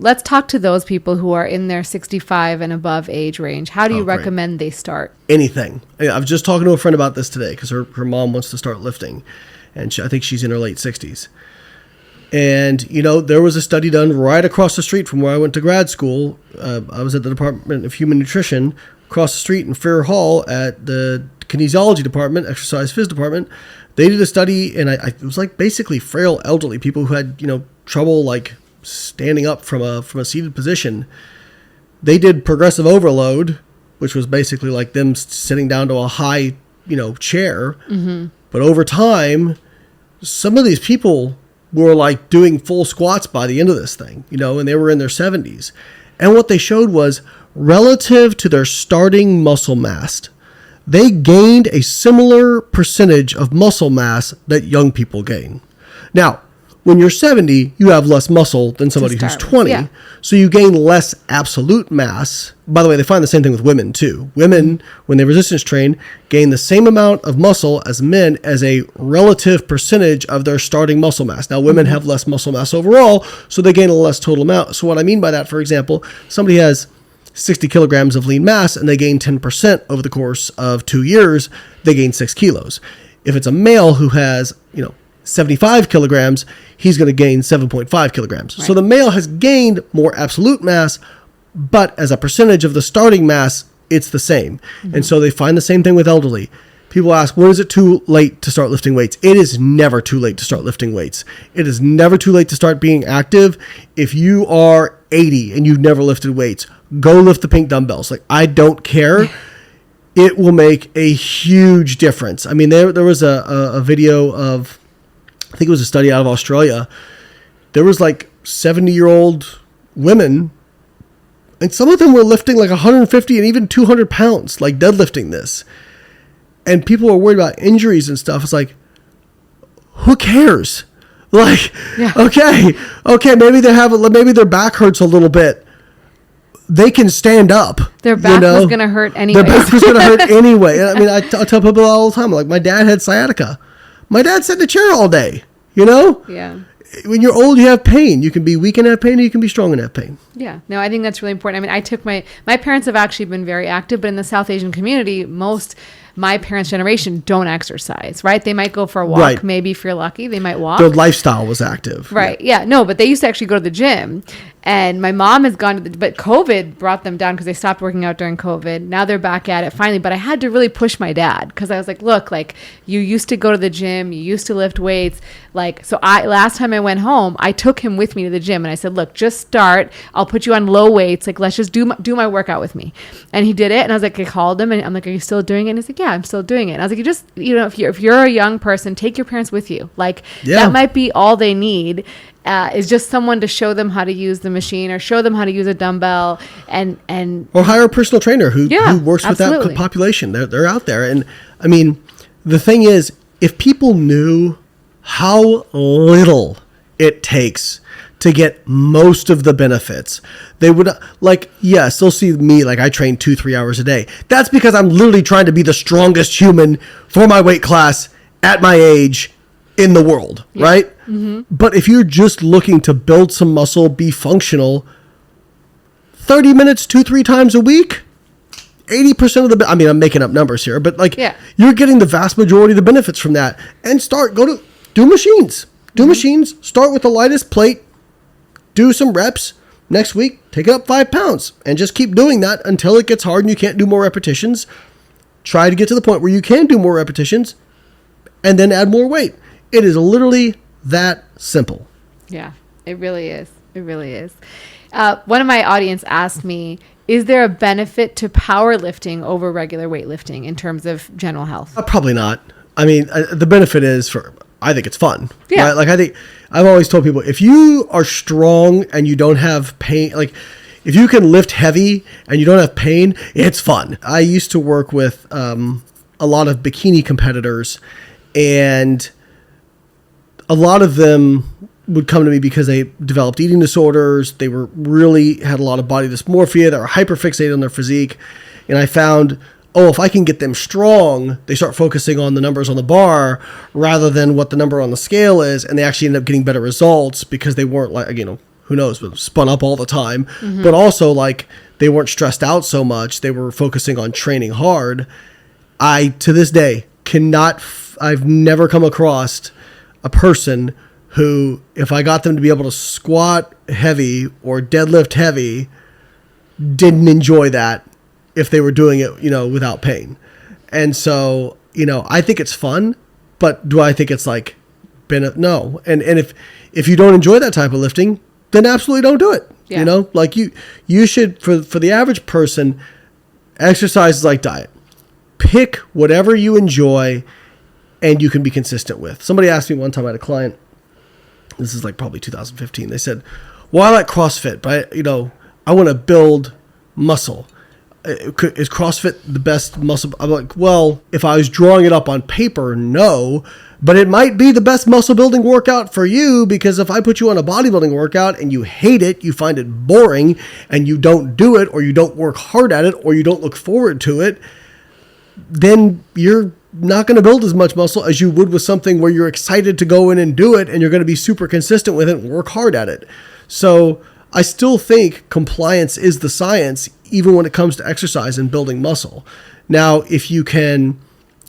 Let's talk to those people who are in their 65 and above age range. How do you recommend they start? Anything. I was just talking to a friend about this today because her mom wants to start lifting. And I think she's in her late 60s. And, there was a study done right across the street from where I went to grad school. I was at the Department of Human Nutrition across the street in Fair Hall at the kinesiology department, exercise phys department. They did a study, and it was like basically frail elderly people who had, trouble like standing up from a seated position. They did progressive overload, which was basically like them sitting down to a high, chair. Mm-hmm. But over time, some of these people were like doing full squats by the end of this thing, and they were in their 70s. And what they showed was relative to their starting muscle mass, they gained a similar percentage of muscle mass that young people gain. Now, when you're 70, you have less muscle than somebody who's 20. Yeah. So you gain less absolute mass. By the way, they find the same thing with women too. Women, when they resistance train, gain the same amount of muscle as men as a relative percentage of their starting muscle mass. Now, women have less muscle mass overall, so they gain a less total amount. So what I mean by that, for example, somebody has 60 kilograms of lean mass and they gain 10% over the course of 2 years, they gain 6 kilos. If it's a male who has, 75 kilograms, he's going to gain 7.5 kilograms. Right. So the male has gained more absolute mass, but as a percentage of the starting mass, it's the same. Mm-hmm. And so they find the same thing with elderly. People ask, when is it too late to start lifting weights? It is never too late to start lifting weights. It is never too late to start being active. If you are 80 and you've never lifted weights, go lift the pink dumbbells. Like, I don't care. It will make a huge difference. I mean, there was a video of, I think it was a study out of Australia. There was like 70-year-old women, and some of them were lifting like 150 and even 200 pounds, like deadlifting this. And people were worried about injuries and stuff. It's like, who cares? Like, okay, maybe maybe their back hurts a little bit. They can stand up. Their back was going to hurt anyway. Their back was going to hurt anyway. I mean, I tell people all the time, like, my dad had sciatica. My dad sat in the chair all day, Yeah. When you're old, you have pain. You can be weak and have pain, or you can be strong and have pain. Yeah. No, I think that's really important. I mean, I took my parents have actually been very active, but in the South Asian community, my parents' generation don't exercise, right? They might go for a walk. Right. Maybe if you're lucky, they might walk. Their lifestyle was active. Right. Yeah. No, but they used to actually go to the gym. And my mom has gone to but COVID brought them down because they stopped working out during COVID. Now they're back at it finally. But I had to really push my dad because I was like, look, like, you used to go to the gym. You used to lift weights. Like, so last time I went home, I took him with me to the gym and I said, look, just start. I'll put you on low weights. Like, let's just do my workout with me. And he did it. And I was like, I called him and I'm like, are you still doing it? And he's like, yeah, I'm still doing it. And I was like, you just, if you're a young person, take your parents with you. Like, that might be all they need. Is just someone to show them how to use the machine or show them how to use a dumbbell and or hire a personal trainer who works with that population. They're out there. And I mean, the thing is, if people knew how little it takes to get most of the benefits, they would, like, yes, they'll see me, like, I train 2-3 hours a day. That's because I'm literally trying to be the strongest human for my weight class at my age in the world, right? Mm-hmm. But if you're just looking to build some muscle, be functional, 30 minutes 2-3 times a week, 80% of the, I mean, I'm making up numbers here, but like, you're getting the vast majority of the benefits from that. And do machines. Do machines, start with the lightest plate, do some reps. Next week, take it up 5 pounds and just keep doing that until it gets hard and you can't do more repetitions. Try to get to the point where you can do more repetitions and then add more weight. It is literally that simple. Yeah, it really is. It really is. One of my audience asked me, is there a benefit to powerlifting over regular weightlifting in terms of general health? Probably not. I mean, the benefit is I think it's fun. Yeah. Right? Like, I've always told people, if you are strong and you don't have pain, like, if you can lift heavy and you don't have pain, it's fun. I used to work with a lot of bikini competitors, and a lot of them would come to me because they developed eating disorders. They had a lot of body dysmorphia. They were hyperfixated on their physique. And I found, if I can get them strong, they start focusing on the numbers on the bar rather than what the number on the scale is. And they actually end up getting better results because they weren't, like, who knows, but spun up all the time. But also, like, they weren't stressed out so much. They were focusing on training hard. I, to this day, I've never come across a person who, if I got them to be able to squat heavy or deadlift heavy, didn't enjoy that if they were doing it, without pain. And so, I think it's fun, but do I think it's like, no. And if you don't enjoy that type of lifting, then absolutely don't do it. Yeah. Like you should, for the average person, exercise is like diet. Pick whatever you enjoy and you can be consistent with. Somebody asked me one time, I had a client, this is like probably 2015. They said, well, I like CrossFit, but I want to build muscle. Is CrossFit the best muscle? I'm like, well, if I was drawing it up on paper, no, but it might be the best muscle building workout for you, because if I put you on a bodybuilding workout and you hate it, you find it boring, and you don't do it, or you don't work hard at it, or you don't look forward to it, then you're not going to build as much muscle as you would with something where you're excited to go in and do it, and you're going to be super consistent with it and work hard at it. So I still think compliance is the science, even when it comes to exercise and building muscle. Now, if you can,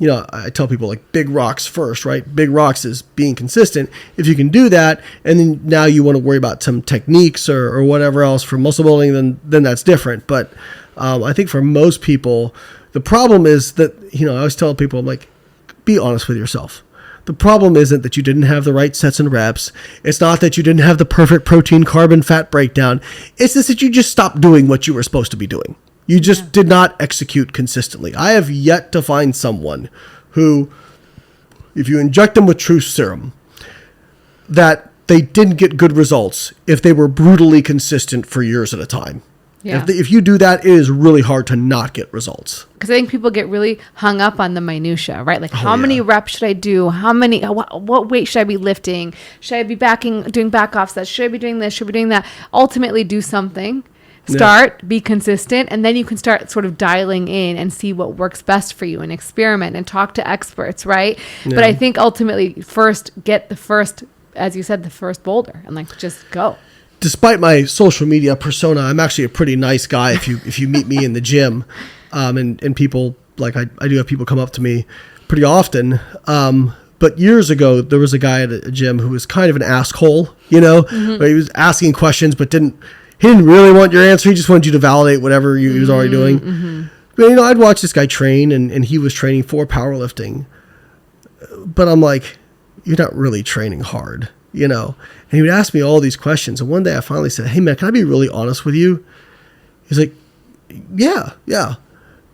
I tell people, like, big rocks first, right? Big rocks is being consistent. If you can do that, and then now you want to worry about some techniques or whatever else for muscle building, then that's different. But I think for most people, the problem is that, I always tell people, I'm like, be honest with yourself. The problem isn't that you didn't have the right sets and reps. It's not that you didn't have the perfect protein, carb, and fat breakdown. It's just that you just stopped doing what you were supposed to be doing. You just did not execute consistently. I have yet to find someone who, if you inject them with truth serum, that they didn't get good results if they were brutally consistent for years at a time. Yeah. If you do that, it is really hard to not get results. Because I think people get really hung up on the minutia, right? Like, how many reps should I do? What weight should I be lifting? Should I be doing back offsets? Should I be doing this? Should I be doing that? Ultimately, do something. Start, be consistent, and then you can start sort of dialing in and see what works best for you and experiment and talk to experts, right? Yeah. But I think ultimately, first, as you said, the first boulder, and like, just go. Despite my social media persona, I'm actually a pretty nice guy if you meet me in the gym. And people, like, I do have people come up to me pretty often. But years ago, there was a guy at a gym who was kind of an asshole, where he was asking questions but didn't really want your answer. He just wanted you to validate whatever he was already doing. Mm-hmm. But, I'd watch this guy train, and he was training for powerlifting. But I'm like, you're not really training hard. And he would ask me all these questions. And one day I finally said, hey, man, can I be really honest with you? He's like, yeah.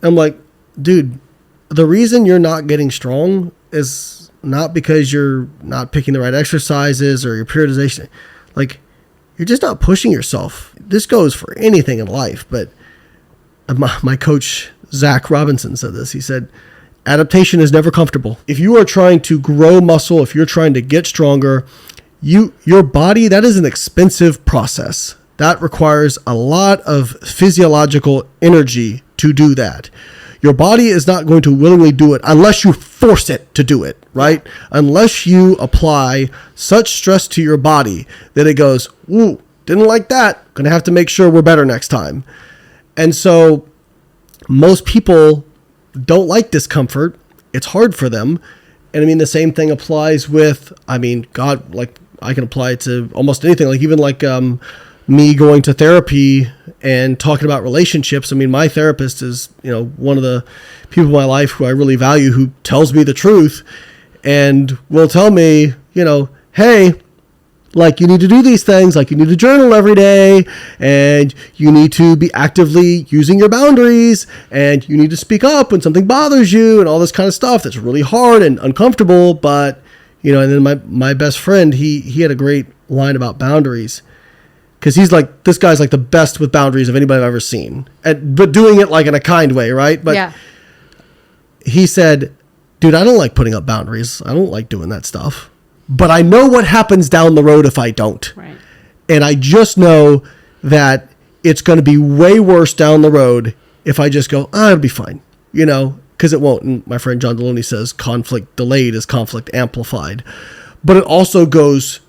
I'm like, dude, the reason you're not getting strong is not because you're not picking the right exercises or your periodization. Like, you're just not pushing yourself. This goes for anything in life. But my coach, Zach Robinson, said this. He said, adaptation is never comfortable. If you are trying to grow muscle, if you're trying to get stronger, your body, that is an expensive process. That requires a lot of physiological energy to do that. Your body is not going to willingly do it unless you force it to do it, right? Unless you apply such stress to your body that it goes, ooh, didn't like that. Gonna have to make sure we're better next time. And so most people don't like discomfort. It's hard for them. And the same thing applies with, God, like, I can apply it to almost anything. Like, even like me going to therapy and talking about relationships. My therapist is, one of the people in my life who I really value, who tells me the truth and will tell me, hey, like, you need to do these things, like, you need to journal every day, and you need to be actively using your boundaries, and you need to speak up when something bothers you, and all this kind of stuff that's really hard and uncomfortable. But, and then my best friend, he had a great line about boundaries, because he's like, this guy's like the best with boundaries of anybody I've ever seen, but doing it like in a kind way, right? But he said, dude, I don't like putting up boundaries. I don't like doing that stuff. But I know what happens down the road if I don't. Right. And I just know that it's going to be way worse down the road if I just go, it'll be fine, because it won't. And my friend John Deloney says conflict delayed is conflict amplified. But it also goes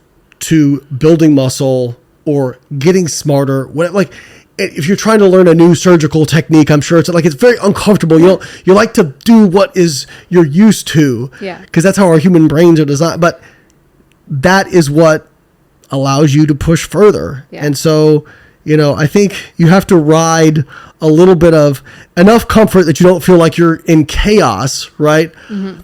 to building muscle or getting smarter. Like if you're trying to learn a new surgical technique, I'm sure it's very uncomfortable. You like to do what you're used to, because that's how our human brains are designed. But that is what allows you to push further. And so, I think you have to ride a little bit of enough comfort that you don't feel like you're in chaos, right? Mm-hmm.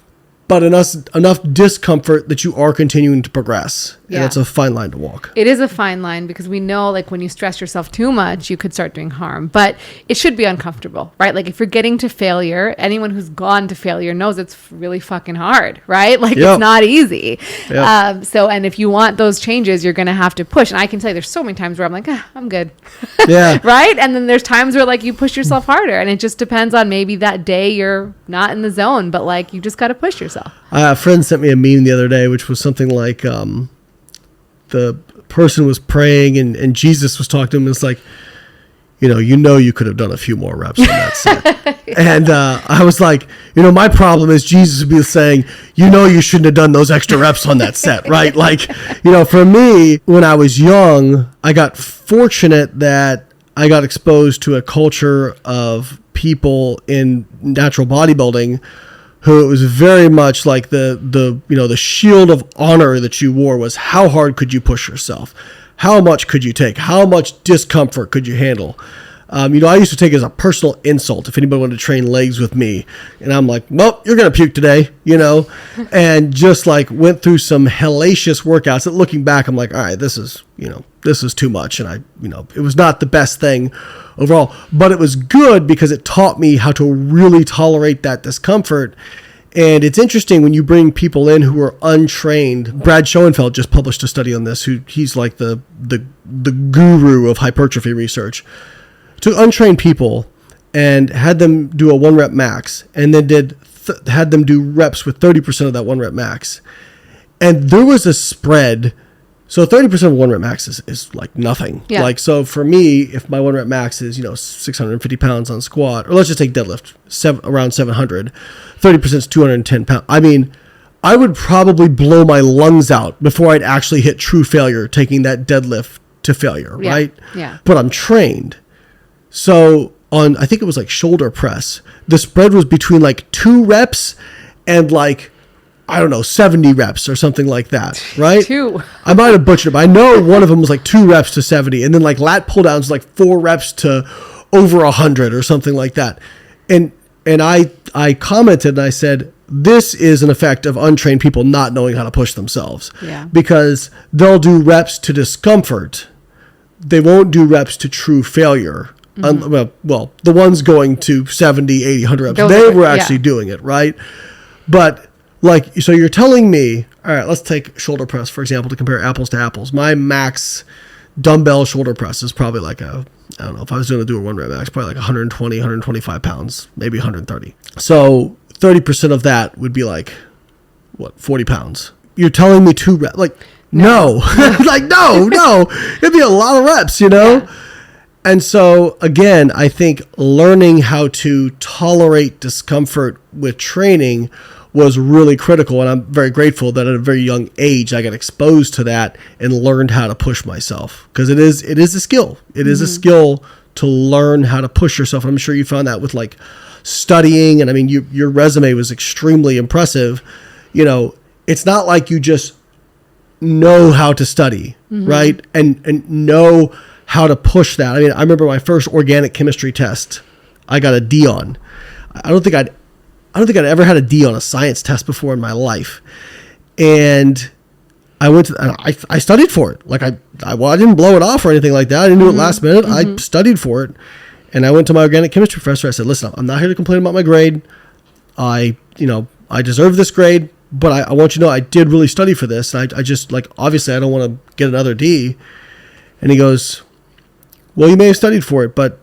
But enough discomfort that you are continuing to progress. Yeah. And it's a fine line to walk. It is a fine line, because we know, like, when you stress yourself too much, you could start doing harm. But it should be uncomfortable, right? Like, if you're getting to failure, anyone who's gone to failure knows it's really fucking hard, right? Like, It's not easy. Yep. And if you want those changes, you're going to have to push. And I can tell you, there's so many times where I'm like, I'm good. Yeah. Right? And then there's times where, like, you push yourself harder. And it just depends on maybe that day you're not in the zone, but, like, you just got to push yourself. A friend sent me a meme the other day, which was something like, the person was praying and Jesus was talking to him. And it's like, you could have done a few more reps on that set. And I was like, my problem is Jesus would be saying, you shouldn't have done those extra reps on that set, right? Like, for me, when I was young, I got fortunate that I got exposed to a culture of people in natural bodybuilding who it was very much like the shield of honor that you wore was how hard could you push yourself? How much could you take? How much discomfort could you handle? I used to take it as a personal insult if anybody wanted to train legs with me. And I'm like, well, you're going to puke today, and just like went through some hellacious workouts that looking back, I'm like, all right, this is too much. And it was not the best thing overall, but it was good because it taught me how to really tolerate that discomfort. And it's interesting when you bring people in who are untrained. Brad Schoenfeld just published a study on this. He's like the guru of hypertrophy research. Took untrained people and had them do a 1 rep max, and then had them do reps with 30% of that 1 rep max. And there was a spread. So 30% of 1 rep max is like nothing. Yeah. Like, so for me, if my 1 rep max is, 650 pounds on squat, or let's just take deadlift, around 700, 30% is 210 pounds. I mean, I would probably blow my lungs out before I'd actually hit true failure taking that deadlift to failure, right? Yeah. But I'm trained. So on, I think it was like shoulder press, the spread was between like 2 reps and like, I don't know, 70 reps or something like that, right? 2. I might have butchered it, but I know one of them was like 2 reps to 70. And then like lat pull downs, like 4 reps to over 100 or something like that. And I commented and I said, this is an effect of untrained people not knowing how to push themselves. Yeah. Because they'll do reps to discomfort. They won't do reps to true failure. Mm-hmm. Well, the ones going to 70, 80, 100 reps, they were actually doing it, right? But like, so you're telling me, all right, let's take shoulder press, for example, to compare apples to apples. My max dumbbell shoulder press is probably like I don't know, if I was going to do a 1 rep max, probably like 120, 125 pounds, maybe 130. So 30% of that would be like, 40 pounds. You're telling me 2 reps, like, no. Like, no, it'd be a lot of reps, Yeah. And so, again, I think learning how to tolerate discomfort with training was really critical. And I'm very grateful that at a very young age, I got exposed to that and learned how to push myself. Because it is a skill. It is a skill to learn how to push yourself. And I'm sure you found that with like studying. And I mean, your resume was extremely impressive. It's not like you just know how to study, right? And know how to push that. I mean, I remember my first organic chemistry test, I got a D on. I don't think I'd ever had a D on a science test before in my life. And I studied for it. Like I didn't blow it off or anything like that. I didn't do it last minute. I studied for it. And I went to my organic chemistry professor. I said, listen, I'm not here to complain about my grade. I deserve this grade, but I want you to know I did really study for this. And I just, like, obviously I don't want to get another D. And he goes, well, you may have studied for it, but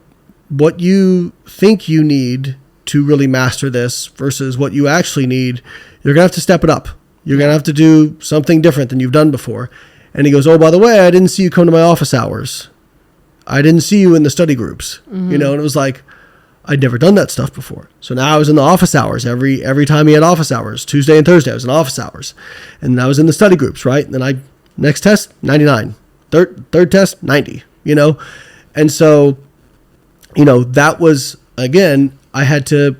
what you think you need to really master this versus what you actually need, you're going to have to step it up. You're going to have to do something different than you've done before. And he goes, oh, by the way, I didn't see you come to my office hours. I didn't see you in the study groups, and it was like, I'd never done that stuff before. So now I was in the office hours every time he had office hours, Tuesday and Thursday, I was in office hours, and I was in the study groups, right? And then next test, 99. third test, 90, And so, that was, again, I had to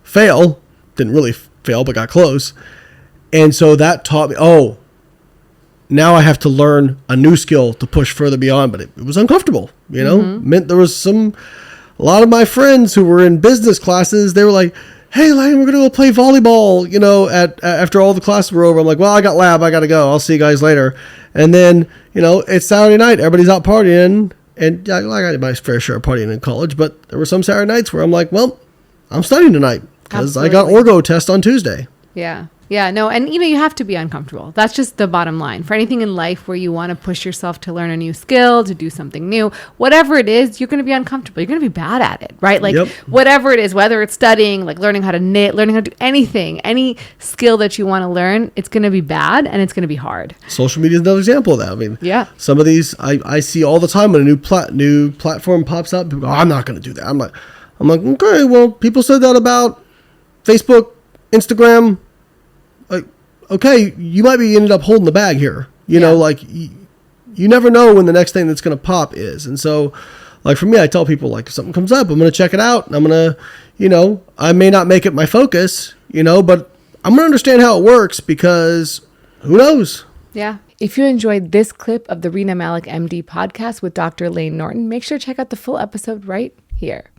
fail. Didn't really fail, but got close. And so that taught me, now I have to learn a new skill to push further beyond, but it was uncomfortable, meant there was a lot of my friends who were in business classes, they were like, hey, Layne, we're going to go play volleyball, after all the classes were over. I'm like, well, I got lab, I got to go. I'll see you guys later. And then, it's Saturday night, everybody's out partying, and I got my fair share of partying in college, but there were some Saturday nights where I'm like, well, I'm studying tonight because I got orgo test on Tuesday. Yeah. Yeah, no, and you have to be uncomfortable. That's just the bottom line. For anything in life where you want to push yourself to learn a new skill, to do something new, whatever it is, you're going to be uncomfortable. You're going to be bad at it, right? Like whatever it is, whether it's studying, like learning how to knit, learning how to do anything, any skill that you want to learn, it's going to be bad and it's going to be hard. Social media is another example of that. I mean, some of these I see all the time when a new platform pops up. People go, I'm not going to do that. I'm like, okay, well, people said that about Facebook, Instagram. Like, okay, you might be ended up holding the bag here. You never know when the next thing that's going to pop is. And so, like for me, I tell people, like, if something comes up, I'm going to check it out. And I'm going to, I may not make it my focus, but I'm going to understand how it works because who knows? Yeah. If you enjoyed this clip of the Rena Malik MD podcast with Dr. Layne Norton, make sure to check out the full episode right here.